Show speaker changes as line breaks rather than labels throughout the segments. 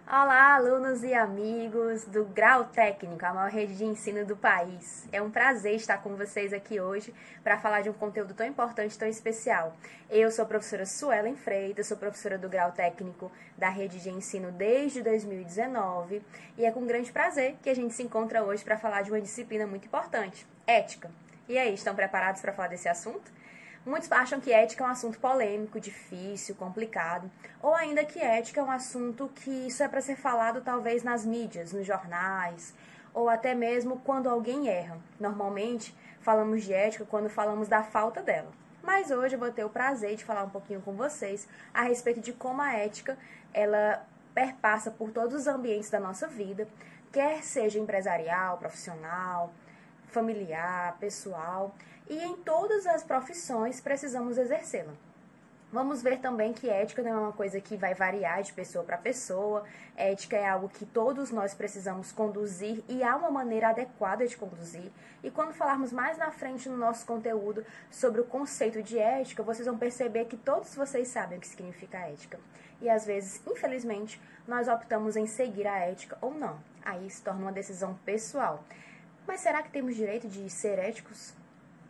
Olá, alunos e amigos do Grau Técnico, a maior rede de ensino do país. É um prazer estar com vocês aqui hoje para falar de um conteúdo tão importante, tão especial. Eu sou a professora Suelen Freitas, sou professora do Grau Técnico da rede de ensino desde 2019 e é com grande prazer que a gente se encontra hoje para falar de uma disciplina muito importante, ética. E aí, estão preparados para falar desse assunto? Muitos acham que ética é um assunto polêmico, difícil, complicado, ou ainda que ética é um assunto que isso é para ser falado talvez nas mídias, nos jornais, ou até mesmo quando alguém erra. Normalmente, falamos de ética quando falamos da falta dela. Mas hoje eu vou ter o prazer de falar um pouquinho com vocês a respeito de como a ética, ela perpassa por todos os ambientes da nossa vida, quer seja empresarial, profissional, familiar, pessoal, e em todas as profissões precisamos exercê-la. Vamos ver também que ética não é uma coisa que vai variar de pessoa para pessoa. Ética é algo que todos nós precisamos conduzir e há uma maneira adequada de conduzir. E quando falarmos mais na frente no nosso conteúdo sobre o conceito de ética, vocês vão perceber que todos vocês sabem o que significa ética. E às vezes, infelizmente, nós optamos em seguir a ética ou não. Aí se torna uma decisão pessoal. Mas será que temos direito de ser éticos?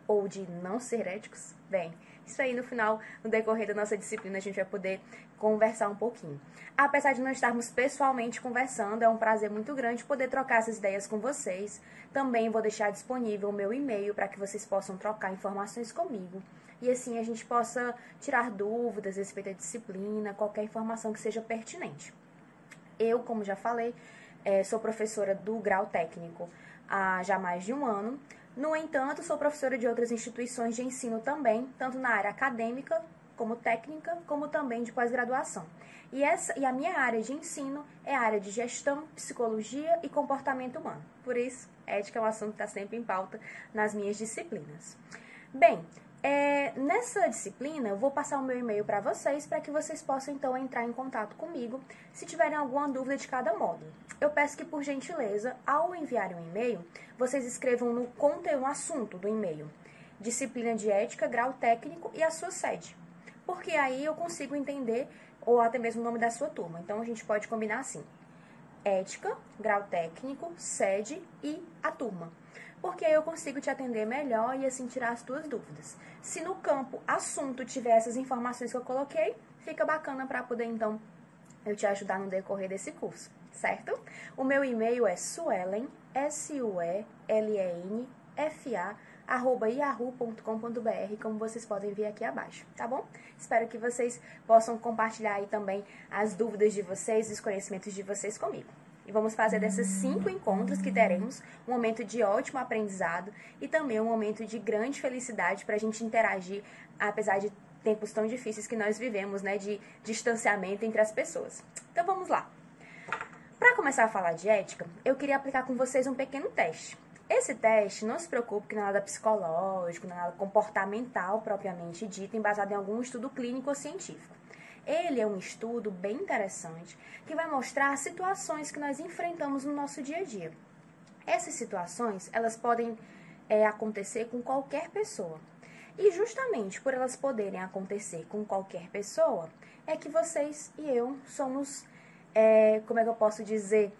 Ou de não ser éticos? Bem, isso aí no final, no decorrer da nossa disciplina, a gente vai poder conversar um pouquinho. Apesar de não estarmos pessoalmente conversando, é um prazer muito grande poder trocar essas ideias com vocês. Também vou deixar disponível o meu e-mail para que vocês possam trocar informações comigo. E assim a gente possa tirar dúvidas a respeito da disciplina, qualquer informação que seja pertinente. Eu, como já falei, sou professora do Grau Técnico há já mais de um ano. No entanto, sou professora de outras instituições de ensino também, tanto na área acadêmica, como técnica, como também de pós-graduação. E a minha área de ensino é a área de gestão, psicologia e comportamento humano. Por isso, ética é um assunto que está sempre em pauta nas minhas disciplinas. Bem, nessa disciplina, eu vou passar o meu e-mail para vocês, para que vocês possam, então, entrar em contato comigo, se tiverem alguma dúvida de cada módulo. Eu peço que, por gentileza, ao enviarem um e-mail, vocês escrevam no conteúdo, no assunto do e-mail, disciplina de ética, grau técnico e a sua sede. Porque aí eu consigo entender, ou até mesmo o nome da sua turma. Então, a gente pode combinar assim, ética, grau técnico, sede e a turma. Porque aí eu consigo te atender melhor e assim tirar as tuas dúvidas. Se no campo assunto tiver essas informações que eu coloquei, fica bacana para poder então eu te ajudar no decorrer desse curso, certo? O meu e-mail é suelen, suelenfa@yahoo.com.br, como vocês podem ver aqui abaixo, tá bom? Espero que vocês possam compartilhar aí também as dúvidas de vocês, os conhecimentos de vocês comigo. E vamos fazer desses 5 encontros que teremos um momento de ótimo aprendizado e também um momento de grande felicidade para a gente interagir, apesar de tempos tão difíceis que nós vivemos, né, de distanciamento entre as pessoas. Então vamos lá. Para começar a falar de ética, eu queria aplicar com vocês um pequeno teste. Esse teste, não se preocupe que não é nada psicológico, não é nada comportamental propriamente dito, embasado em algum estudo clínico ou científico. Ele é um estudo bem interessante que vai mostrar situações que nós enfrentamos no nosso dia a dia. Essas situações, elas podem acontecer com qualquer pessoa. E justamente por elas poderem acontecer com qualquer pessoa, é que vocês e eu somos, como é que eu posso dizer,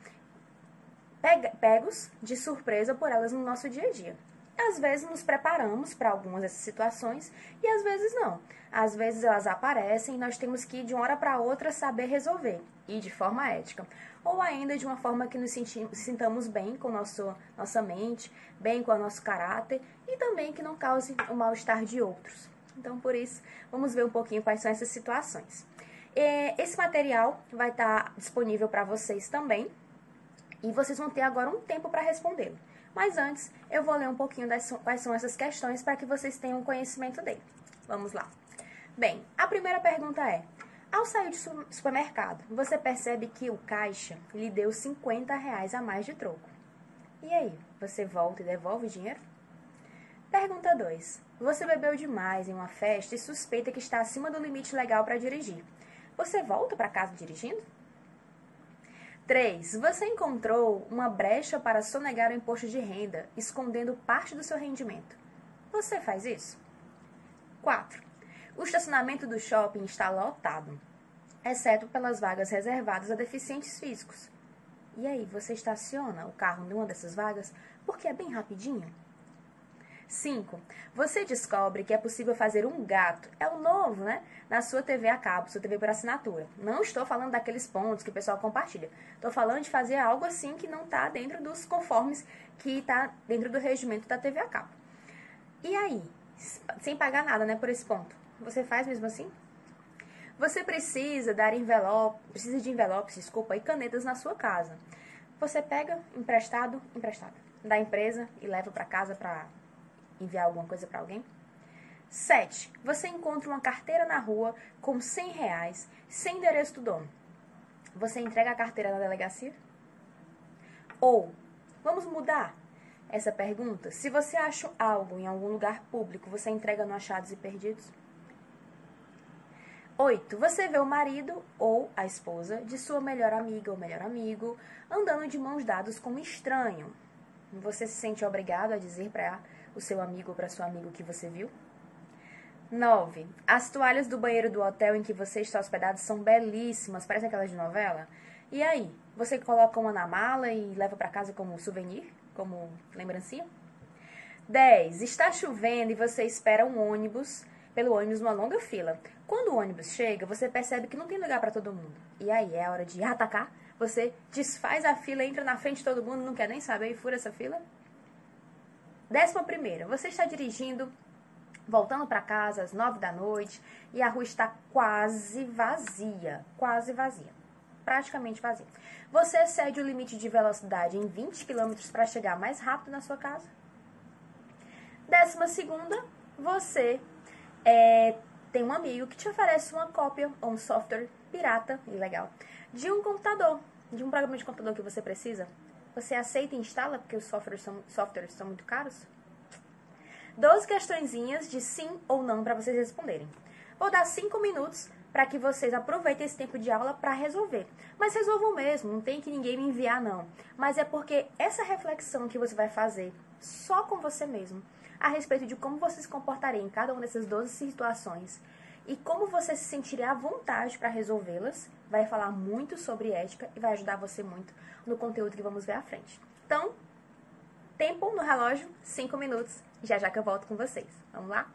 pegos de surpresa por elas no nosso dia a dia. Às vezes nos preparamos para algumas dessas situações e às vezes não. Às vezes elas aparecem e nós temos que, de uma hora para outra, saber resolver, e de forma ética. Ou ainda de uma forma que nos sintamos bem com nossa mente, bem com o nosso caráter e também que não cause o mal-estar de outros. Então, por isso, vamos ver um pouquinho quais são essas situações. Esse material vai estar disponível para vocês também e vocês vão ter agora um tempo para respondê-lo. Mas antes, eu vou ler um pouquinho quais são essas questões para que vocês tenham conhecimento dele. Vamos lá. Bem, a primeira pergunta é: ao sair do supermercado, você percebe que o caixa lhe deu R$ 50 a mais de troco. E aí, você volta e devolve o dinheiro? Pergunta 2. Você bebeu demais em uma festa e suspeita que está acima do limite legal para dirigir. Você volta para casa dirigindo? 3. Você encontrou uma brecha para sonegar o imposto de renda, escondendo parte do seu rendimento. Você faz isso? 4. O estacionamento do shopping está lotado. exceto pelas vagas reservadas a deficientes físicos. E aí, você estaciona o carro numa dessas vagas porque é bem rapidinho? 5. Você descobre que é possível fazer um gato, é o novo, né? Na sua TV a cabo, sua TV por assinatura. Não estou falando daqueles pontos que o pessoal compartilha. Estou falando de fazer algo assim que não está dentro dos conformes que está dentro do regimento da TV a cabo. E aí, sem pagar nada, né, por esse ponto? Você faz mesmo assim? Você precisa de envelopes, e canetas na sua casa. Você pega emprestado, da empresa e leva para casa para enviar alguma coisa para alguém. 7. Você encontra uma carteira na rua com R$100, sem endereço do dono. Você entrega a carteira na delegacia? Ou, vamos mudar essa pergunta? Se você acha algo em algum lugar público, você entrega no achados e perdidos? 8. Você vê o marido ou a esposa de sua melhor amiga ou melhor amigo andando de mãos dadas com um estranho. Você se sente obrigado a dizer para o seu amigo ou para sua amiga o que você viu? 9. As toalhas do banheiro do hotel em que você está hospedado são belíssimas, parecem aquelas de novela. E aí, você coloca uma na mala e leva para casa como souvenir, como lembrancinha? 10. Está chovendo e você espera pelo ônibus numa longa fila. Quando o ônibus chega, você percebe que não tem lugar para todo mundo. E aí, é hora de atacar? Você desfaz a fila, entra na frente de todo mundo, não quer nem saber e fura essa fila? 11ª, você está dirigindo, voltando para casa às 9 da noite e a rua está quase vazia, praticamente vazia. Você excede o limite de velocidade em 20 km para chegar mais rápido na sua casa? 12ª, você tem um amigo que te oferece uma cópia ou um software pirata, ilegal, de um computador, de um programa de computador que você precisa. Você aceita e instala porque os softwares são muito caros? 12 questõezinhas de sim ou não para vocês responderem. Vou dar 5 minutos para que vocês aproveitem esse tempo de aula para resolver. Mas resolvam mesmo, não tem que ninguém me enviar não. Mas é porque essa reflexão que você vai fazer só com você mesmo, a respeito de como você se comportaria em cada uma dessas 12 situações e como você se sentiria à vontade para resolvê-las, vai falar muito sobre ética e vai ajudar você muito no conteúdo que vamos ver à frente. Então, tempo no relógio, 5 minutos, já que eu volto com vocês. Vamos lá?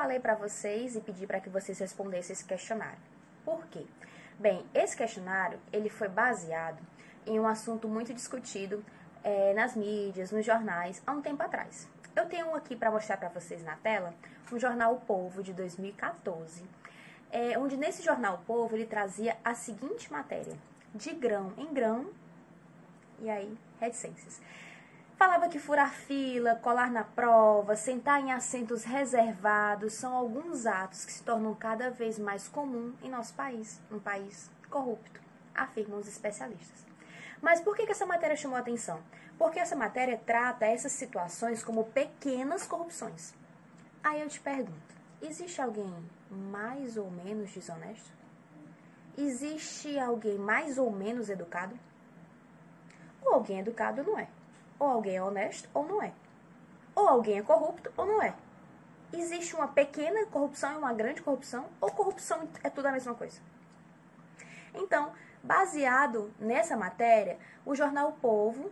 falei para vocês e pedi para que vocês respondessem esse questionário. Por quê? Bem, esse questionário ele foi baseado em um assunto muito discutido nas mídias, nos jornais, há um tempo atrás. Eu tenho aqui para mostrar para vocês na tela um jornal O Povo de 2014, onde nesse jornal O Povo ele trazia a seguinte matéria: de grão em grão, e aí, reticências. Falava que furar fila, colar na prova, sentar em assentos reservados são alguns atos que se tornam cada vez mais comum em nosso país, um país corrupto, afirmam os especialistas. Mas por que essa matéria chamou a atenção? Porque essa matéria trata essas situações como pequenas corrupções. Aí eu te pergunto, existe alguém mais ou menos desonesto? Existe alguém mais ou menos educado? Ou alguém educado não é? Ou alguém é honesto ou não é? Ou alguém é corrupto ou não é? Existe uma pequena corrupção e uma grande corrupção? Ou corrupção é tudo a mesma coisa? Então, baseado nessa matéria, o jornal O Povo,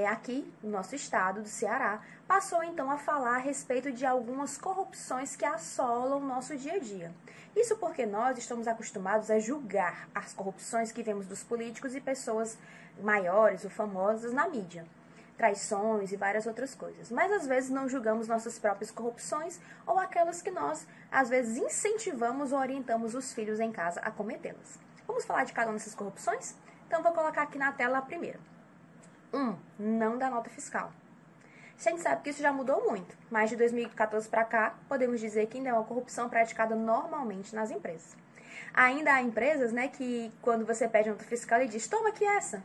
aqui no nosso estado do Ceará, passou então a falar a respeito de algumas corrupções que assolam o nosso dia a dia. Isso porque nós estamos acostumados a julgar as corrupções que vemos dos políticos e pessoas maiores ou famosas na mídia. Traições e várias outras coisas. Mas às vezes não julgamos nossas próprias corrupções ou aquelas que nós, às vezes, incentivamos ou orientamos os filhos em casa a cometê-las. Vamos falar de cada uma dessas corrupções? Então vou colocar aqui na tela a primeira. Não dá nota fiscal. A gente sabe que isso já mudou muito, mas de 2014 para cá, podemos dizer que ainda é uma corrupção praticada normalmente nas empresas. Ainda há empresas, que quando você pede nota fiscal, ele diz, toma aqui essa.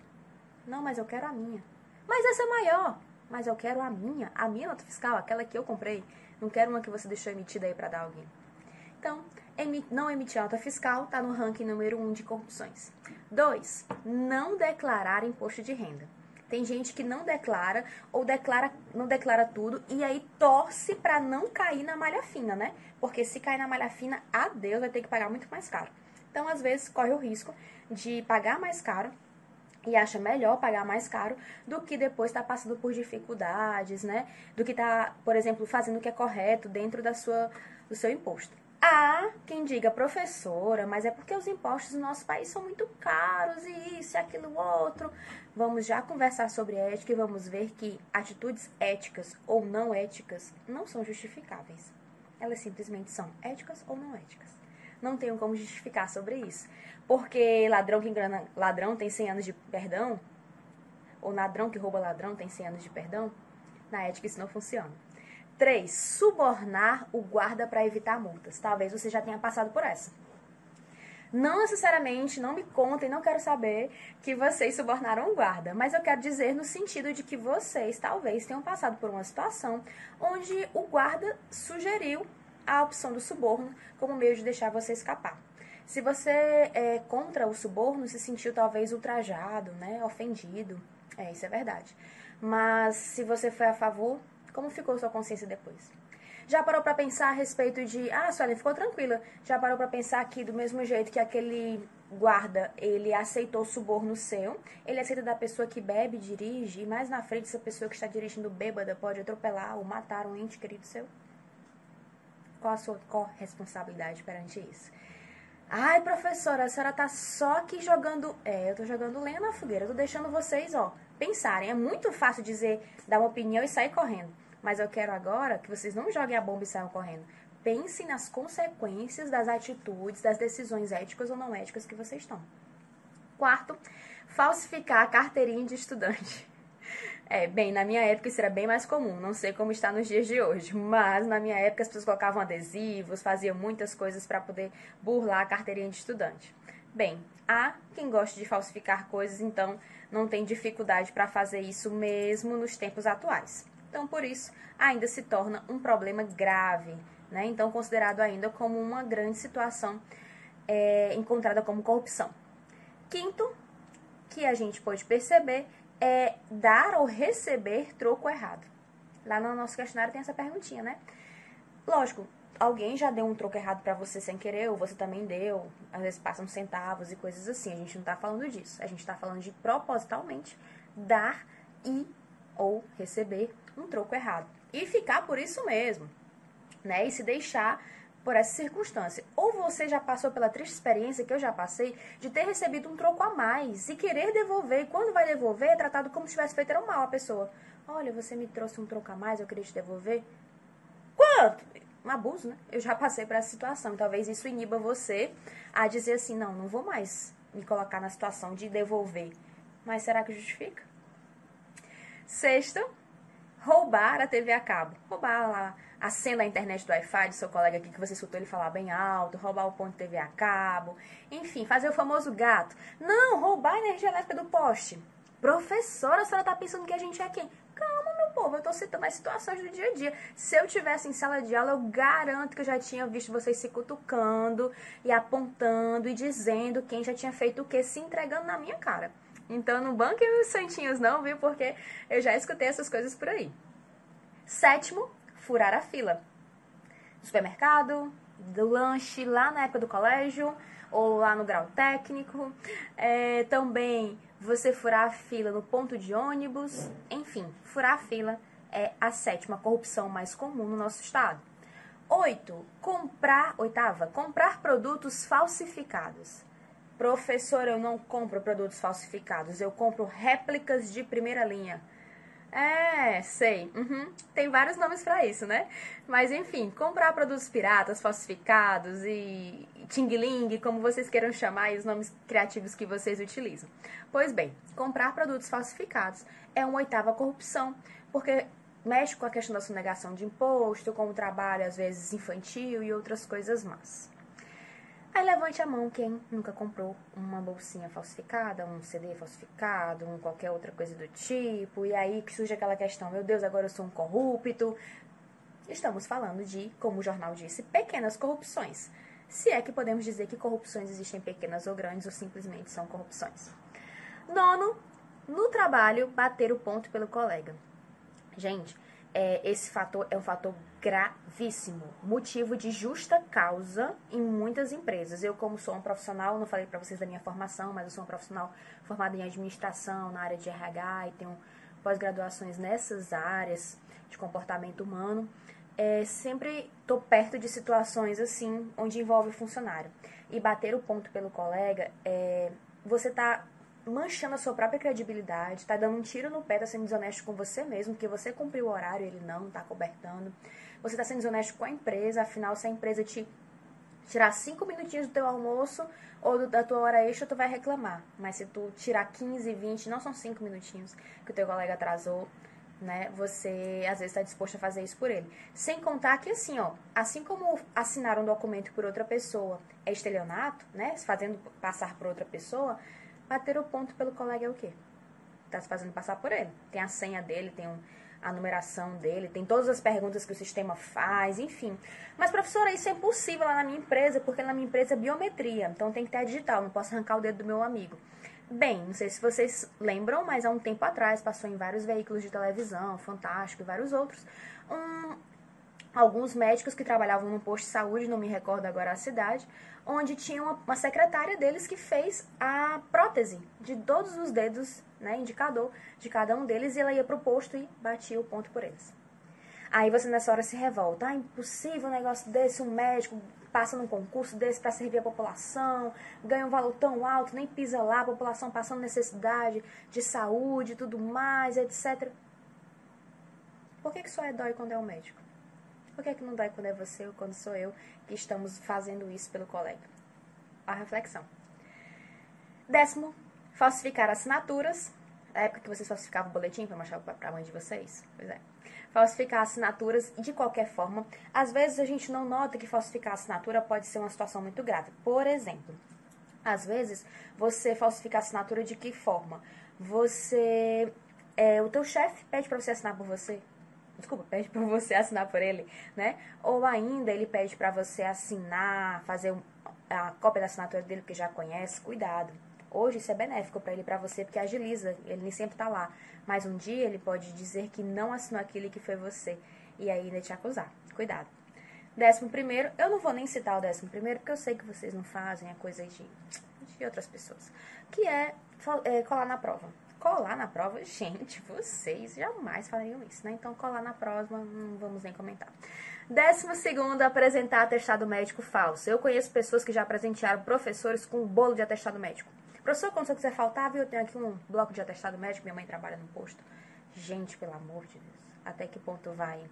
Não, mas eu quero a minha. Mas essa é maior. Mas eu quero a minha nota fiscal, aquela que eu comprei. Não quero uma que você deixou emitida aí para dar a alguém. Então, não emitir nota fiscal está no ranking número 1 de corrupções. 2, não declarar imposto de renda. Tem gente que não declara ou não declara tudo e aí torce para não cair na malha fina, né? Porque se cair na malha fina, adeus, vai ter que pagar muito mais caro. Então, às vezes, corre o risco de pagar mais caro e acha melhor pagar mais caro do que depois estar passando por dificuldades, né? Do que estar, por exemplo, fazendo o que é correto dentro do seu imposto. Há quem diga, professora, mas é porque os impostos no nosso país são muito caros e isso e aquilo outro. Vamos já conversar sobre ética e vamos ver que atitudes éticas ou não éticas não são justificáveis. Elas simplesmente são éticas ou não éticas. Não tenho como justificar sobre isso. Porque ladrão que engana ladrão tem 100 anos de perdão, ou ladrão que rouba ladrão tem 100 anos de perdão, na ética isso não funciona. 3, subornar o guarda para evitar multas. Talvez você já tenha passado por essa. Não necessariamente, não me contem, não quero saber que vocês subornaram o guarda, mas eu quero dizer no sentido de que vocês talvez tenham passado por uma situação onde o guarda sugeriu a opção do suborno como meio de deixar você escapar. Se você é contra o suborno, se sentiu talvez ultrajado, ofendido, isso é verdade. Mas se você foi a favor, como ficou sua consciência depois? Já parou para pensar a respeito de... Suelen, ficou tranquila. Já parou para pensar que do mesmo jeito que aquele guarda, ele aceitou o suborno seu, ele aceita da pessoa que bebe, dirige, e mais na frente essa pessoa que está dirigindo bêbada pode atropelar ou matar um ente querido seu? Qual a sua corresponsabilidade perante isso? Ai, professora, a senhora tá só aqui jogando... eu tô jogando lenha na fogueira, eu tô deixando vocês, pensarem. É muito fácil dar uma opinião e sair correndo. Mas eu quero agora que vocês não joguem a bomba e saiam correndo. Pensem nas consequências das atitudes, das decisões éticas ou não éticas que vocês tomam. 4, falsificar a carteirinha de estudante. Bem, na minha época isso era bem mais comum, não sei como está nos dias de hoje, mas na minha época as pessoas colocavam adesivos, faziam muitas coisas para poder burlar a carteirinha de estudante. Bem, há quem goste de falsificar coisas, então não tem dificuldade para fazer isso mesmo nos tempos atuais. Então, por isso, ainda se torna um problema grave, Então, considerado ainda como uma grande situação encontrada como corrupção. 5º, que a gente pode perceber, é dar ou receber troco errado. Lá no nosso questionário tem essa perguntinha, Lógico, alguém já deu um troco errado para você sem querer, ou você também deu, às vezes passam centavos e coisas assim. A gente não está falando disso. A gente está falando de propositalmente dar ou receber um troco errado. E ficar por isso mesmo. né? E se deixar por essa circunstância. Ou você já passou pela triste experiência que eu já passei de ter recebido um troco a mais e querer devolver. E quando vai devolver, é tratado como se tivesse feito um mal a pessoa. Olha, você me trouxe um troco a mais, eu queria te devolver. Quanto? Um abuso, né? Eu já passei por essa situação. Talvez isso iniba você a dizer assim, não vou mais me colocar na situação de devolver. Mas será que justifica? Sexto, roubar a TV a cabo. Roubar lá a senha da internet do Wi-Fi do seu colega aqui que você escutou ele falar bem alto, roubar o ponto de TV a cabo, enfim, fazer o famoso gato. Não, roubar a energia elétrica do poste. Professora, a senhora tá pensando que a gente é quem? Calma, meu povo, eu tô citando as situações do dia a dia. Se eu tivesse em sala de aula, eu garanto que eu já tinha visto vocês se cutucando e apontando e dizendo quem já tinha feito o quê, se entregando na minha cara. Então, não banquem os santinhos não, viu? Porque eu já escutei essas coisas por aí. Sétimo, furar a fila. Do supermercado, do lanche, lá na época do colégio, ou lá no grau técnico. Também você furar a fila no ponto de ônibus. Enfim, furar a fila é a sétima corrupção mais comum no nosso estado. Oitava, comprar produtos falsificados. Professor, eu não compro produtos falsificados, eu compro réplicas de primeira linha. Sei. Tem vários nomes pra isso, né? Mas enfim, comprar produtos piratas, falsificados e ting-ling, como vocês queiram chamar, e os nomes criativos que vocês utilizam. Pois bem, comprar produtos falsificados é uma oitava corrupção, porque mexe com a questão da sonegação de imposto, com o trabalho, às vezes, infantil e outras coisas más. Aí levante a mão quem nunca comprou uma bolsinha falsificada, um CD falsificado, qualquer outra coisa do tipo. E aí que surge aquela questão, meu Deus, agora eu sou um corrupto. Estamos falando de, como o jornal disse, pequenas corrupções. Se é que podemos dizer que corrupções existem pequenas ou grandes, ou simplesmente são corrupções. Nono, no trabalho, bater o ponto pelo colega. Gente, esse fator é um fator gravíssimo, motivo de justa causa em muitas empresas. Eu, como sou um profissional, não falei para vocês da minha formação, mas eu sou um profissional formado em administração, na área de RH, e tenho pós-graduações nessas áreas de comportamento humano. Sempre estou perto de situações assim, onde envolve o funcionário. E bater o ponto pelo colega, você está manchando a sua própria credibilidade, tá dando um tiro no pé, tá sendo desonesto com você mesmo, porque você cumpriu o horário, ele não, tá cobertando. Você tá sendo desonesto com a empresa, afinal, se a empresa te tirar 5 minutinhos do teu almoço ou da tua hora extra, tu vai reclamar. Mas se tu tirar 15, 20, não são 5 minutinhos que o teu colega atrasou, né? Você, às vezes, tá disposto a fazer isso por ele. Sem contar que, assim, assim como assinar um documento por outra pessoa é estelionato, né? Fazendo passar por outra pessoa, bater o ponto pelo colega é o quê? Tá se fazendo passar por ele. Tem a senha dele, tem a numeração dele, tem todas as perguntas que o sistema faz, enfim. Mas, professora, isso é impossível lá na minha empresa, porque na minha empresa é biometria, então tem que ter a digital, não posso arrancar o dedo do meu amigo. Bem, não sei se vocês lembram, mas há um tempo atrás passou em vários veículos de televisão, Fantástico e vários outros, alguns médicos que trabalhavam num posto de saúde, não me recordo agora a cidade, onde tinha uma secretária deles que fez a prótese de todos os dedos, né, indicador de cada um deles, e ela ia pro posto e batia o ponto por eles. Aí você nessa hora se revolta, impossível um negócio desse, um médico passa num concurso desse para servir a população, ganha um valor tão alto, nem pisa lá, a população passando necessidade de saúde e tudo mais, etc. Por que só dói quando é o médico? Por que não dói quando é você ou quando sou eu que estamos fazendo isso pelo colega? A reflexão. 10º, falsificar assinaturas. Na época que vocês falsificavam o boletim para mostrar para a mãe de vocês? Pois é. Falsificar assinaturas de qualquer forma. Às vezes a gente não nota que falsificar assinatura pode ser uma situação muito grave. Por exemplo, às vezes você falsifica a assinatura de que forma? O teu chefe pede para você assinar por você. Desculpa, pede para você assinar por ele, né? Ou ainda ele pede para você assinar, fazer a cópia da assinatura dele, porque já conhece. Cuidado. Hoje isso é benéfico para ele e para você, porque agiliza, ele nem sempre tá lá. Mas um dia ele pode dizer que não assinou aquilo e que foi você. E aí ainda te acusar. Cuidado. 11º, eu não vou nem citar o 11º, porque eu sei que vocês não fazem, é coisa de outras pessoas. Que é colar na prova. Colar na prova, gente, vocês jamais fariam isso, né? Então, colar na prova, não vamos nem comentar. 12º, apresentar atestado médico falso. Eu conheço pessoas que já presentearam professores com um bolo de atestado médico. Professor, quando você quiser faltar, viu? Eu tenho aqui um bloco de atestado médico, minha mãe trabalha no posto. Gente, pelo amor de Deus. Até que ponto vai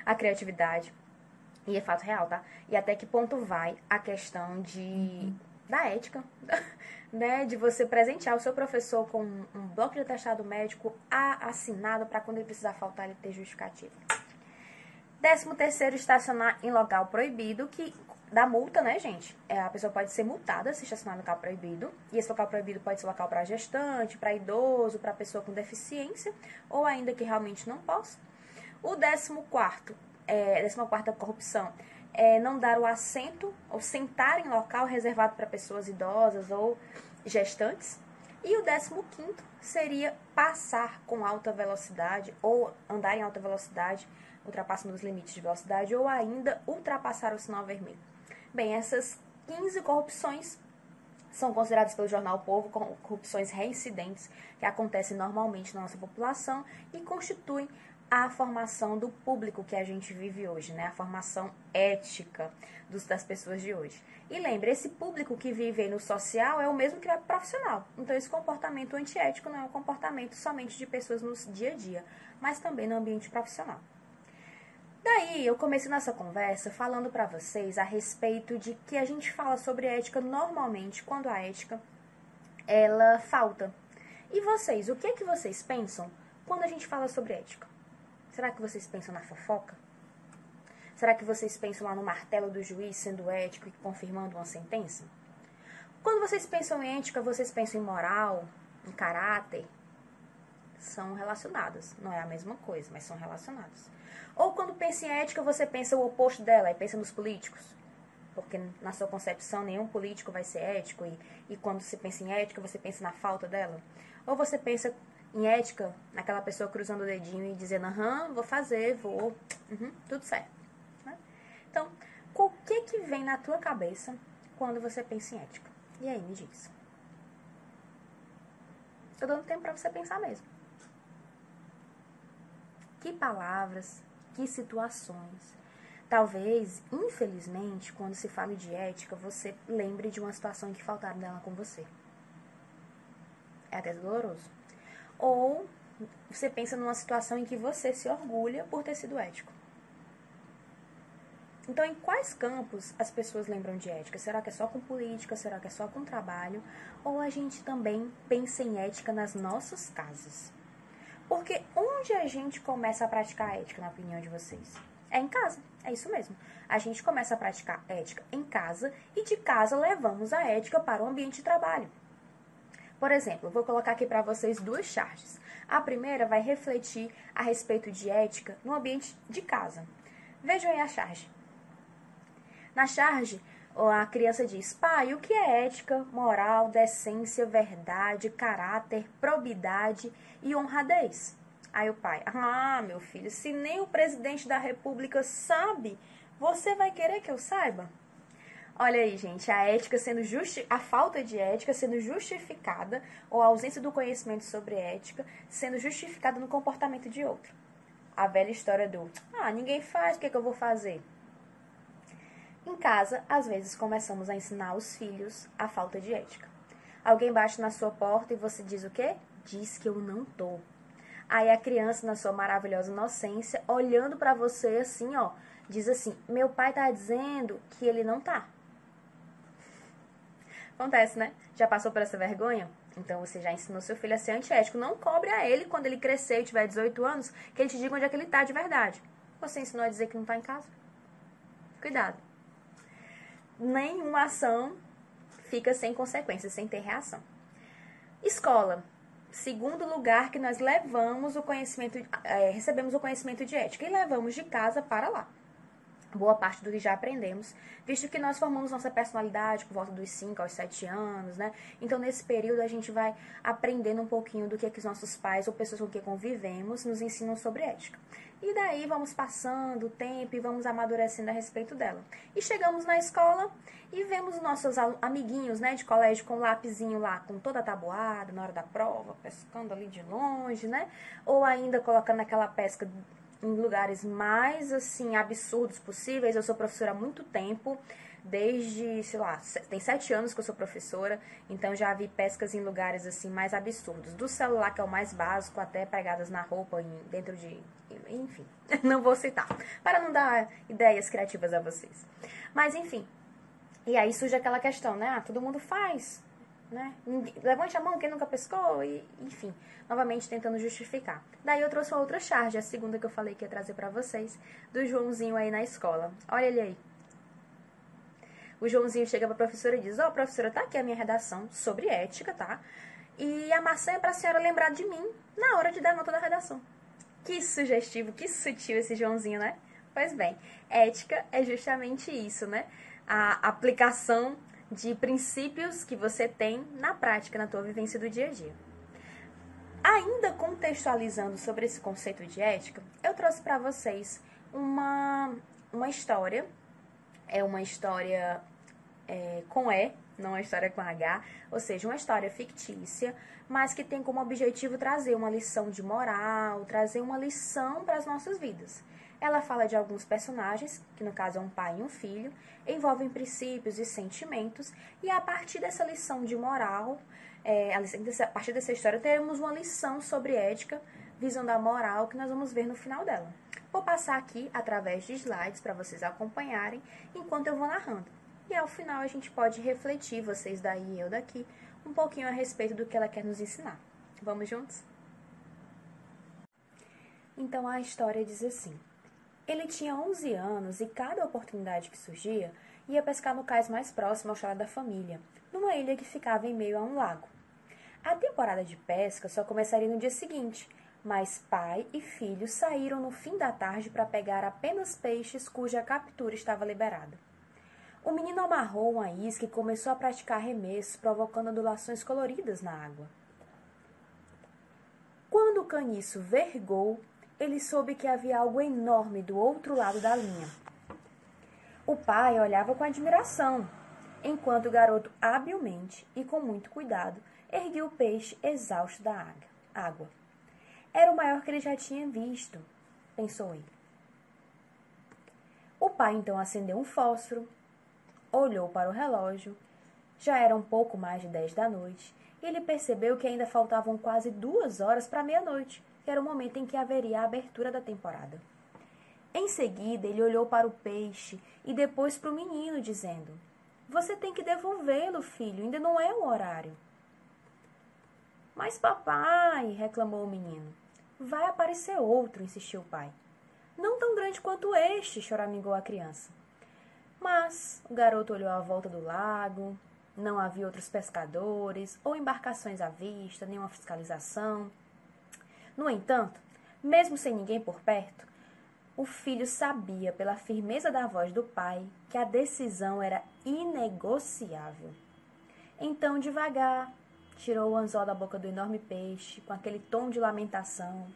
a criatividade? E é fato real, tá? E até que ponto vai a questão da ética, né? De você presentear o seu professor com um bloco de atestado médico assinado para quando ele precisar faltar, ele ter justificativa. 13º, estacionar em local proibido, que dá multa, né, gente? A pessoa pode ser multada se estacionar em local proibido. E esse local proibido pode ser local para gestante, para idoso, para pessoa com deficiência, ou ainda que realmente não possa. O 14º, 14ª corrupção, é não dar o assento ou sentar em local reservado para pessoas idosas ou gestantes. E o 15º seria passar com alta velocidade ou andar em alta velocidade, ultrapassando os limites de velocidade, ou ainda ultrapassar o sinal vermelho. Bem, essas 15 corrupções são consideradas pelo jornal O Povo como corrupções reincidentes que acontecem normalmente na nossa população e constituem a formação do público que a gente vive hoje, né? A formação ética das pessoas de hoje. E lembre, esse público que vive aí no social é o mesmo que é profissional. Então, esse comportamento antiético não é um comportamento somente de pessoas no dia a dia, mas também no ambiente profissional. Daí, eu comecei nossa conversa falando para vocês a respeito de que a gente fala sobre ética normalmente quando a ética, ela falta. E vocês, o que é que vocês pensam quando a gente fala sobre ética? Será que vocês pensam na fofoca? Será que vocês pensam lá no martelo do juiz sendo ético e confirmando uma sentença? Quando vocês pensam em ética, vocês pensam em moral, em caráter? São relacionadas. Não é a mesma coisa, mas são relacionadas. Ou quando pensa em ética, você pensa o oposto dela e pensa nos políticos? Porque na sua concepção, nenhum político vai ser ético e quando você pensa em ética, você pensa na falta dela? Ou você pensa em ética, naquela pessoa cruzando o dedinho e dizendo, vou fazer, tudo certo. Né? Então, o que vem na tua cabeça quando você pensa em ética? E aí, me diz. Tô dando tempo pra você pensar mesmo. Que palavras, que situações. Talvez, infelizmente, quando se fala de ética, você lembre de uma situação em que faltaram dela com você. É até doloroso. Ou você pensa numa situação em que você se orgulha por ter sido ético. Então, em quais campos as pessoas lembram de ética? Será que é só com política? Será que é só com trabalho? Ou a gente também pensa em ética nas nossas casas? Porque onde a gente começa a praticar a ética, na opinião de vocês? É em casa, é isso mesmo. A gente começa a praticar ética em casa e de casa levamos a ética para o ambiente de trabalho. Por exemplo, vou colocar aqui para vocês duas charges. A primeira vai refletir a respeito de ética no ambiente de casa. Vejam aí a charge. Na charge, a criança diz, pai, o que é ética, moral, decência, verdade, caráter, probidade e honradez? Aí o pai, meu filho, se nem o presidente da república sabe, você vai querer que eu saiba? Olha aí, gente, a falta de ética sendo justificada, ou a ausência do conhecimento sobre ética, sendo justificada no comportamento de outro. A velha história do, ninguém faz, o que eu vou fazer? Em casa, às vezes, começamos a ensinar os filhos a falta de ética. Alguém bate na sua porta e você diz o quê? Diz que eu não tô. Aí a criança, na sua maravilhosa inocência, olhando pra você assim, diz assim, meu pai tá dizendo que ele não tá. Acontece, né? Já passou por essa vergonha? Então você já ensinou seu filho a ser antiético. Não cobre a ele quando ele crescer e tiver 18 anos, que ele te diga onde é que ele tá de verdade. Você ensinou a dizer que não tá em casa? Cuidado. Nenhuma ação fica sem consequências, sem ter reação. Escola. Segundo lugar que nós levamos o conhecimento, recebemos o conhecimento de ética e levamos de casa para lá. Boa parte do que já aprendemos, visto que nós formamos nossa personalidade por volta dos 5 aos 7 anos, né? Então, nesse período, a gente vai aprendendo um pouquinho do que os nossos pais ou pessoas com quem convivemos nos ensinam sobre ética. E daí, vamos passando o tempo e vamos amadurecendo a respeito dela. E chegamos na escola e vemos os nossos amiguinhos, né, de colégio com o lapisinho lá, com toda a tabuada, na hora da prova, pescando ali de longe, né? Ou ainda colocando aquela pesca em lugares mais, assim, absurdos possíveis. Eu sou professora há muito tempo, desde, sei lá, tem 7 anos que eu sou professora, então já vi pescas em lugares, assim, mais absurdos. Do celular, que é o mais básico, até pegadas na roupa, dentro de... Enfim, não vou citar, para não dar ideias criativas a vocês. Mas, enfim, e aí surge aquela questão, né? Ah, todo mundo faz, né? Levante a mão quem nunca pescou, e enfim, novamente tentando justificar. Daí eu trouxe uma outra charge, a segunda que eu falei que ia trazer pra vocês, do Joãozinho aí na escola. Olha ele aí. O Joãozinho chega pra professora e diz: ó, professora, tá aqui a minha redação sobre ética, tá? E a maçã é pra senhora lembrar de mim na hora de dar nota da redação. Que sugestivo, que sutil esse Joãozinho, né? Pois bem, ética é justamente isso, né? A aplicação de princípios que você tem na prática, na tua vivência do dia a dia. Ainda contextualizando sobre esse conceito de ética, eu trouxe para vocês uma história. É uma história com E, não uma história com H, ou seja, uma história fictícia, mas que tem como objetivo trazer uma lição de moral, trazer uma lição para as nossas vidas. Ela fala de alguns personagens, que no caso é um pai e um filho, envolvem princípios e sentimentos, e a partir dessa lição de moral, a partir dessa história, teremos uma lição sobre ética, visando a moral, que nós vamos ver no final dela. Vou passar aqui através de slides para vocês acompanharem enquanto eu vou narrando. E ao final a gente pode refletir, vocês daí e eu daqui, um pouquinho a respeito do que ela quer nos ensinar. Vamos juntos? Então a história diz assim: ele tinha 11 anos e cada oportunidade que surgia, ia pescar no cais mais próximo ao chalé da família, numa ilha que ficava em meio a um lago. A temporada de pesca só começaria no dia seguinte, mas pai e filho saíram no fim da tarde para pegar apenas peixes cuja captura estava liberada. O menino amarrou uma isca e começou a praticar arremessos, provocando ondulações coloridas na água. Quando o caniço vergou, ele soube que havia algo enorme do outro lado da linha. O pai olhava com admiração, enquanto o garoto habilmente e com muito cuidado erguia o peixe exausto da água. Era o maior que ele já tinha visto, pensou ele. O pai então acendeu um fósforo, olhou para o relógio. Já era um pouco mais de 10 da noite, e ele percebeu que ainda faltavam quase 2 horas para meia-noite, que era o momento em que haveria a abertura da temporada. Em seguida, ele olhou para o peixe e depois para o menino, dizendo: você tem que devolvê-lo, filho, ainda não é o horário. Mas papai, reclamou o menino. Vai aparecer outro, insistiu o pai. Não tão grande quanto este, choramingou a criança. Mas o garoto olhou à volta do lago, não havia outros pescadores ou embarcações à vista, nenhuma fiscalização. No entanto, mesmo sem ninguém por perto, o filho sabia pela firmeza da voz do pai que a decisão era inegociável. Então, devagar, tirou o anzol da boca do enorme peixe, com aquele tom de lamentação,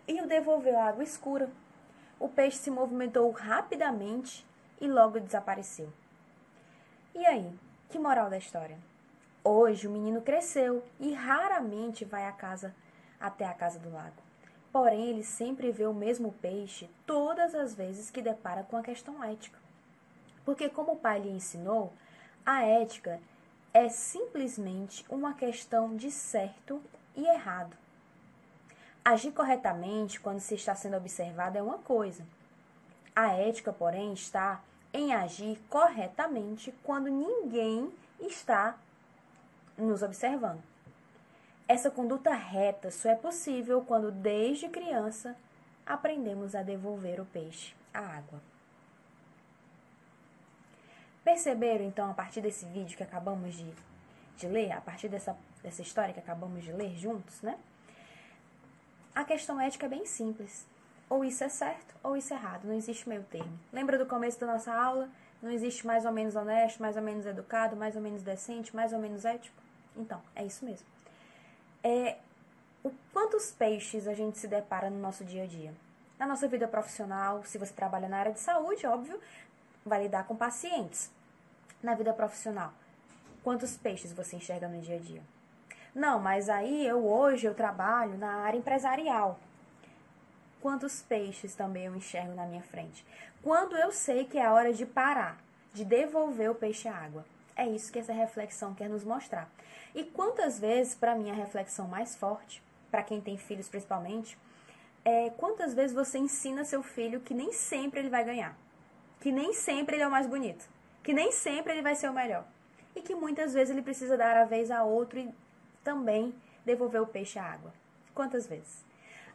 e o devolveu à água escura. O peixe se movimentou rapidamente e logo desapareceu. E aí, que moral da história? Hoje o menino cresceu e raramente vai até a casa do lago. Porém, ele sempre vê o mesmo peixe todas as vezes que depara com a questão ética. Porque, como o pai lhe ensinou, a ética é simplesmente uma questão de certo e errado. Agir corretamente quando se está sendo observado é uma coisa. A ética, porém, está em agir corretamente quando ninguém está nos observando. Essa conduta reta só é possível quando, desde criança, aprendemos a devolver o peixe à água. Perceberam, então, a partir desse vídeo que acabamos de ler, a partir dessa história que acabamos de ler juntos, né? A questão ética é bem simples. Ou isso é certo, ou isso é errado. Não existe meio termo. Lembra do começo da nossa aula? Não existe mais ou menos honesto, mais ou menos educado, mais ou menos decente, mais ou menos ético? Então, é isso mesmo. Quantos peixes a gente se depara no nosso dia a dia? Na nossa vida profissional, se você trabalha na área de saúde, óbvio, vai lidar com pacientes. Na vida profissional, quantos peixes você enxerga no dia a dia? Não, mas aí hoje eu trabalho na área empresarial. quantos peixes também eu enxergo na minha frente? Quando eu sei que é a hora de parar, de devolver o peixe à água? É isso que essa reflexão quer nos mostrar. E quantas vezes, para mim, a reflexão mais forte, para quem tem filhos principalmente, quantas vezes você ensina seu filho que nem sempre ele vai ganhar, que nem sempre ele é o mais bonito, que nem sempre ele vai ser o melhor, e que muitas vezes ele precisa dar a vez a outro e também devolver o peixe à água. Quantas vezes?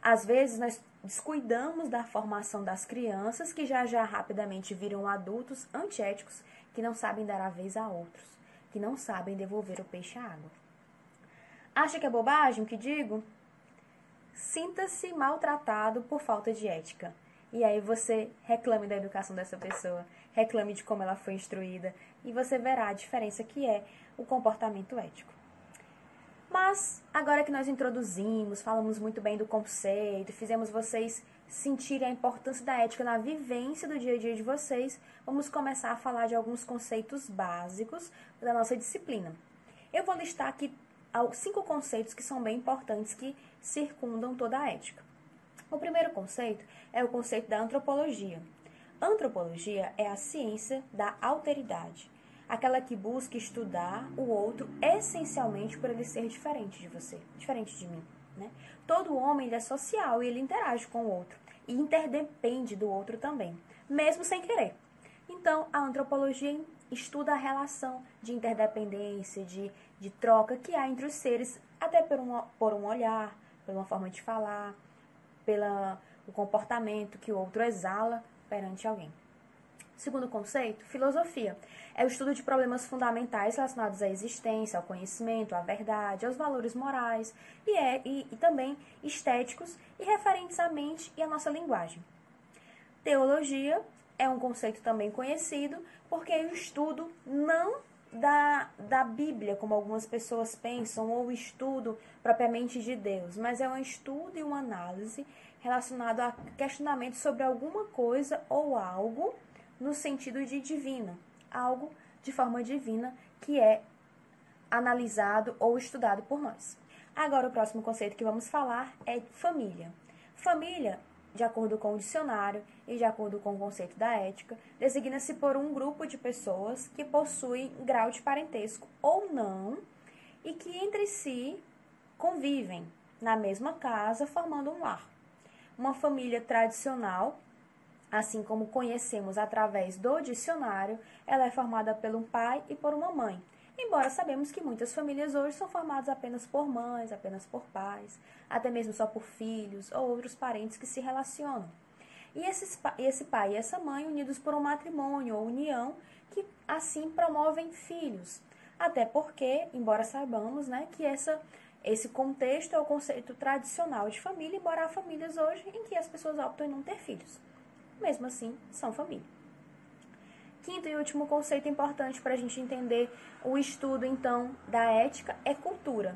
Às vezes nós descuidamos da formação das crianças que já rapidamente viram adultos antiéticos que não sabem dar a vez a outros, que não sabem devolver o peixe à água. Acha que é bobagem o que digo? Sinta-se maltratado por falta de ética. E aí você reclame da educação dessa pessoa, reclame de como ela foi instruída, e você verá a diferença que é o comportamento ético. Mas, agora que nós introduzimos, falamos muito bem do conceito, fizemos vocês sentirem a importância da ética na vivência do dia a dia de vocês, vamos começar a falar de alguns conceitos básicos da nossa disciplina. Eu vou listar aqui 5 conceitos que são bem importantes, que circundam toda a ética. O primeiro conceito é o conceito da antropologia. Antropologia é a ciência da alteridade, aquela que busca estudar o outro essencialmente por ele ser diferente de você, diferente de mim, né? Todo homem ele é social e ele interage com o outro e interdepende do outro também, mesmo sem querer. Então, a antropologia estuda a relação de interdependência, de troca que há entre os seres, até por um olhar, por uma forma de falar, pelo comportamento que o outro exala perante alguém. Segundo conceito, filosofia. É o estudo de problemas fundamentais relacionados à existência, ao conhecimento, à verdade, aos valores morais e também estéticos e referentes à mente e à nossa linguagem. Teologia é um conceito também conhecido porque é o estudo não da Bíblia, como algumas pessoas pensam, ou o estudo propriamente de Deus, mas é um estudo e uma análise relacionado a questionamento sobre alguma coisa ou algo no sentido de divino, algo de forma divina que é analisado ou estudado por nós. Agora, o próximo conceito que vamos falar é família. Família, de acordo com o dicionário e de acordo com o conceito da ética, designa-se por um grupo de pessoas que possuem grau de parentesco ou não e que entre si convivem na mesma casa, formando um lar. Uma família tradicional, assim como conhecemos através do dicionário, ela é formada por um pai e por uma mãe. Embora sabemos que muitas famílias hoje são formadas apenas por mães, apenas por pais, até mesmo só por filhos ou outros parentes que se relacionam. E esse pai e essa mãe unidos por um matrimônio ou união que assim promovem filhos. Até porque, embora saibamos, né, que esse contexto é o conceito tradicional de família, embora há famílias hoje em que as pessoas optam em não ter filhos. Mesmo assim, são família. Quinto e último conceito importante para a gente entender o estudo, então, da ética é cultura.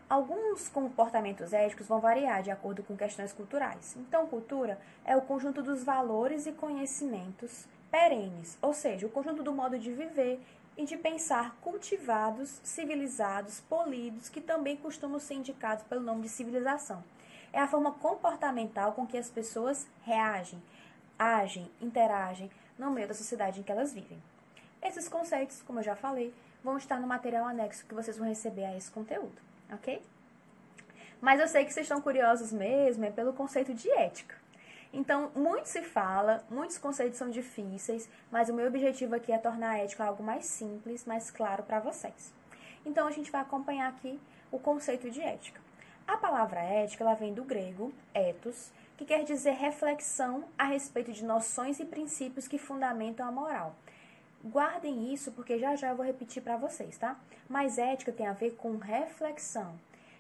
Alguns comportamentos éticos vão variar de acordo com questões culturais. Então, cultura é o conjunto dos valores e conhecimentos perenes, ou seja, o conjunto do modo de viver e de pensar cultivados, civilizados, polidos, que também costumam ser indicados pelo nome de civilização. É a forma comportamental com que as pessoas reagem, agem, interagem no meio da sociedade em que elas vivem. Esses conceitos, como eu já falei, vão estar no material anexo que vocês vão receber a esse conteúdo, ok? Mas eu sei que vocês estão curiosos mesmo, é pelo conceito de ética. Então, muito se fala, muitos conceitos são difíceis, mas o meu objetivo aqui é tornar a ética algo mais simples, mais claro para vocês. Então, a gente vai acompanhar aqui o conceito de ética. A palavra ética, ela vem do grego, ethos, que quer dizer reflexão a respeito de noções e princípios que fundamentam a moral. Guardem isso, porque já eu vou repetir para vocês, tá? Mas ética tem a ver com reflexão.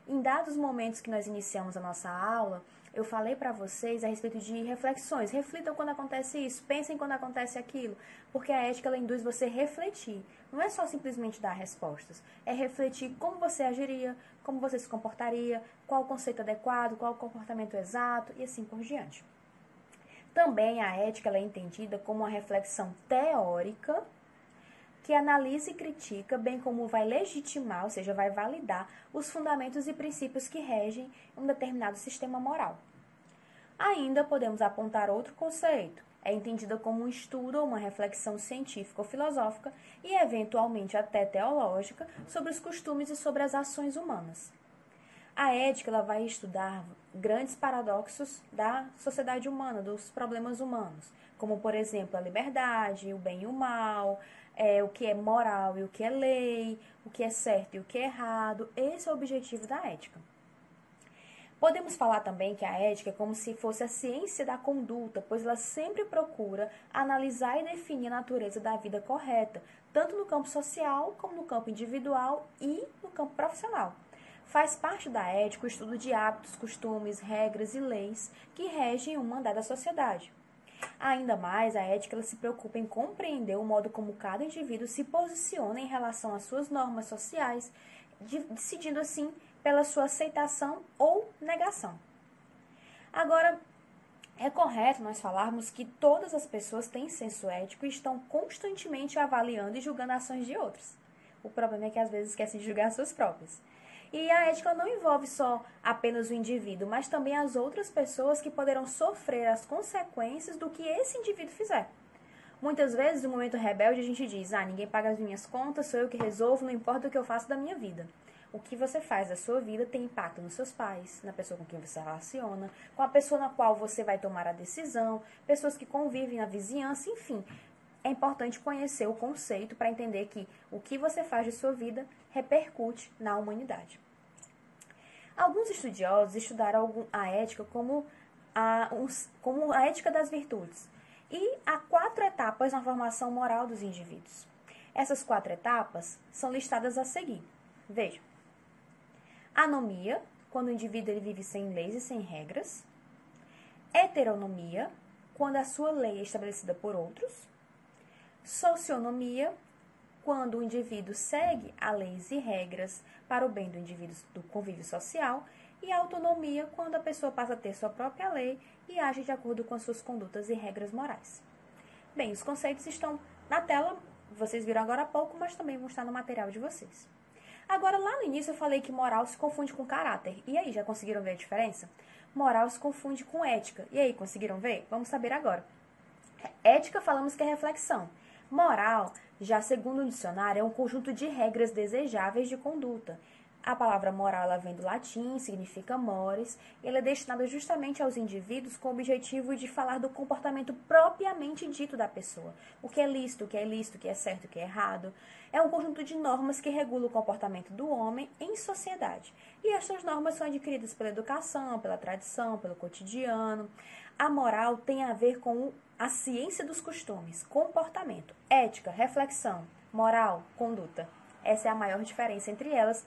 Em dados momentos que nós iniciamos a nossa aula, eu falei para vocês a respeito de reflexões. Reflitam quando acontece isso, pensem quando acontece aquilo, porque a ética ela induz você a refletir. Não é só simplesmente dar respostas, é refletir como você agiria, como você se comportaria, qual o conceito adequado, qual o comportamento exato e assim por diante. Também a ética ela é entendida como uma reflexão teórica que analisa e critica, bem como vai legitimar, ou seja, vai validar os fundamentos e princípios que regem um determinado sistema moral. Ainda podemos apontar outro conceito. É entendida como um estudo ou uma reflexão científica ou filosófica e, eventualmente, até teológica sobre os costumes e sobre as ações humanas. A ética ela vai estudar grandes paradoxos da sociedade humana, dos problemas humanos, como, por exemplo, a liberdade, o bem e o mal, o que é moral e o que é lei, o que é certo e o que é errado. Esse é o objetivo da ética. Podemos falar também que a ética é como se fosse a ciência da conduta, pois ela sempre procura analisar e definir a natureza da vida correta, tanto no campo social, como no campo individual e no campo profissional. Faz parte da ética o estudo de hábitos, costumes, regras e leis que regem uma dada sociedade. Ainda mais, a ética ela se preocupa em compreender o modo como cada indivíduo se posiciona em relação às suas normas sociais, decidindo assim pela sua aceitação ou negação. Agora, é correto nós falarmos que todas as pessoas têm senso ético e estão constantemente avaliando e julgando ações de outros. O problema é que às vezes esquecem de julgar as suas próprias. E a ética não envolve só apenas o indivíduo, mas também as outras pessoas que poderão sofrer as consequências do que esse indivíduo fizer. Muitas vezes, no momento rebelde, a gente diz, ninguém paga as minhas contas, sou eu que resolvo, não importa o que eu faço da minha vida. O que você faz da sua vida tem impacto nos seus pais, na pessoa com quem você relaciona, com a pessoa na qual você vai tomar a decisão, pessoas que convivem na vizinhança, enfim. É importante conhecer o conceito para entender que o que você faz de sua vida repercute na humanidade. Alguns estudiosos estudaram a ética como a ética das virtudes. E há 4 etapas na formação moral dos indivíduos. Essas 4 etapas são listadas a seguir. Veja. Anomia, quando o indivíduo ele vive sem leis e sem regras. Heteronomia, quando a sua lei é estabelecida por outros. Socionomia, quando o indivíduo segue a leis e regras para o bem do indivíduo do convívio social. E autonomia, quando a pessoa passa a ter sua própria lei e age de acordo com as suas condutas e regras morais. Bem, os conceitos estão na tela, vocês viram agora há pouco, mas também vão estar no material de vocês. Agora, lá no início eu falei que moral se confunde com caráter. E aí, já conseguiram ver a diferença? Moral se confunde com ética. E aí, conseguiram ver? Vamos saber agora. Ética, falamos que é reflexão. Moral, já segundo o dicionário, é um conjunto de regras desejáveis de conduta. A palavra moral ela vem do latim, significa mores, e ela é destinada justamente aos indivíduos com o objetivo de falar do comportamento propriamente dito da pessoa. O que é lícito, o que é ilícito, o que é certo, o que é errado. É um conjunto de normas que regula o comportamento do homem em sociedade. E essas normas são adquiridas pela educação, pela tradição, pelo cotidiano. A moral tem a ver com a ciência dos costumes, comportamento, ética, reflexão, moral, conduta. Essa é a maior diferença entre elas,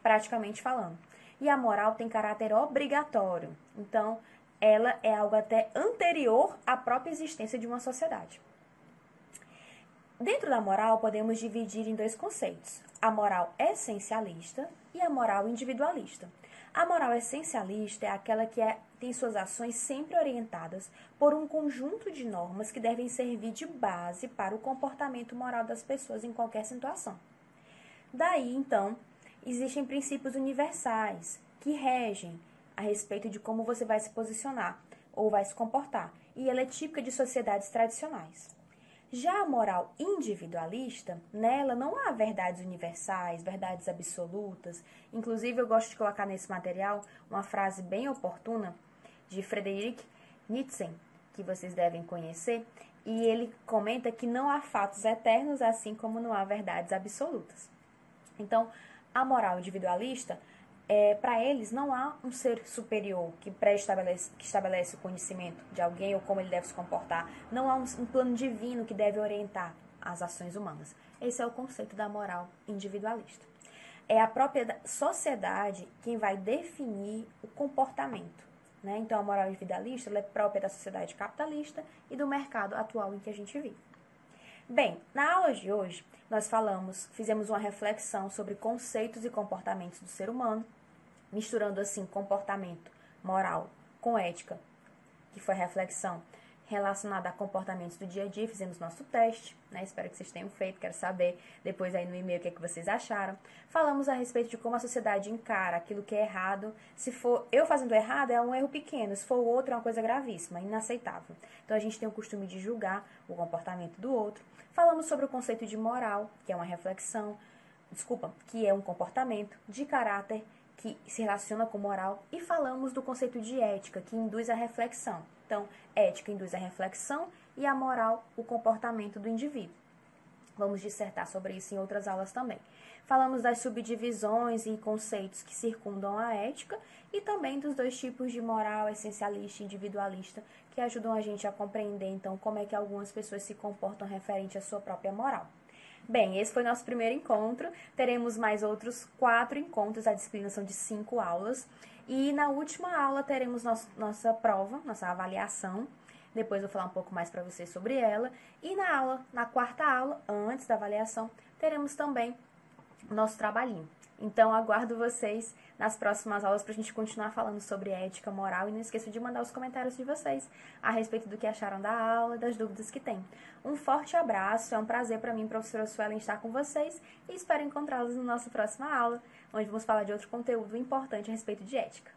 praticamente falando. E a moral tem caráter obrigatório. Então, ela é algo até anterior à própria existência de uma sociedade. Dentro da moral, podemos dividir em 2 conceitos. A moral essencialista e a moral individualista. A moral essencialista é aquela que tem suas ações sempre orientadas por um conjunto de normas que devem servir de base para o comportamento moral das pessoas em qualquer situação. Daí, então, existem princípios universais que regem a respeito de como você vai se posicionar ou vai se comportar, e ela é típica de sociedades tradicionais. Já a moral individualista, nela não há verdades universais, verdades absolutas. Inclusive, eu gosto de colocar nesse material uma frase bem oportuna de Friedrich Nietzsche, que vocês devem conhecer, e ele comenta que não há fatos eternos, assim como não há verdades absolutas. Então, a moral individualista, para eles, não há um ser superior que estabelece o conhecimento de alguém ou como ele deve se comportar. Não há um plano divino que deve orientar as ações humanas. Esse é o conceito da moral individualista. É a própria sociedade quem vai definir o comportamento. Né? Então, a moral individualista ela é própria da sociedade capitalista e do mercado atual em que a gente vive. Bem, na aula de hoje, nós fizemos uma reflexão sobre conceitos e comportamentos do ser humano, misturando assim comportamento moral com ética, que foi a reflexão relacionada a comportamentos do dia a dia, fizemos nosso teste, né? Espero que vocês tenham feito, quero saber depois aí no e-mail o que é que vocês acharam. Falamos a respeito de como a sociedade encara aquilo que é errado. Se for eu fazendo errado, é um erro pequeno, se for o outro, é uma coisa gravíssima, inaceitável. Então a gente tem o costume de julgar o comportamento do outro. Falamos sobre o conceito de moral, que é uma reflexão, que é um comportamento de caráter que se relaciona com moral, e falamos do conceito de ética, que induz a reflexão. Então, ética induz a reflexão e a moral, o comportamento do indivíduo. Vamos dissertar sobre isso em outras aulas também. Falamos das subdivisões e conceitos que circundam a ética e também dos dois tipos de moral, essencialista e individualista, que ajudam a gente a compreender, então, como é que algumas pessoas se comportam referente à sua própria moral. Bem, esse foi nosso primeiro encontro. Teremos mais outros 4 encontros. A disciplina são de 5 aulas. E na última aula teremos nossa prova, nossa avaliação. Depois eu vou falar um pouco mais para vocês sobre ela. E na quarta aula, antes da avaliação, teremos também o nosso trabalhinho. Então, aguardo vocês nas próximas aulas para a gente continuar falando sobre ética, moral. E não esqueça de mandar os comentários de vocês a respeito do que acharam da aula e das dúvidas que têm. Um forte abraço, é um prazer para mim, professora Suelen, estar com vocês. E espero encontrá-los na nossa próxima aula, onde vamos falar de outro conteúdo importante a respeito de ética.